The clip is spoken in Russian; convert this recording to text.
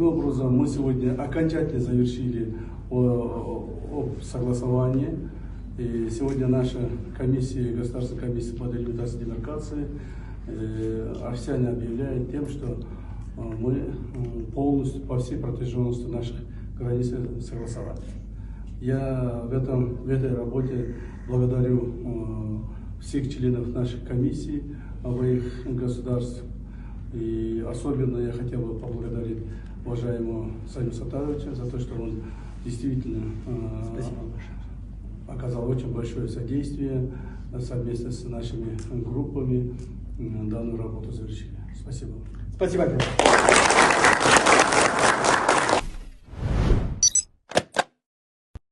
образом мы сегодня окончательно завершили согласование. И сегодня наша комиссия, Государственная комиссия по делимитации и демаркации официально объявляет тем, что мы полностью по всей протяженности наших границ согласовали. Я в этой работе благодарю всех членов нашей комиссии обоих государств. И особенно я хотел бы поблагодарить уважаемого Саню Сатаровича за то, что он действительно оказал очень большое содействие совместно с нашими группами. Данную работу завершили. Спасибо. Спасибо.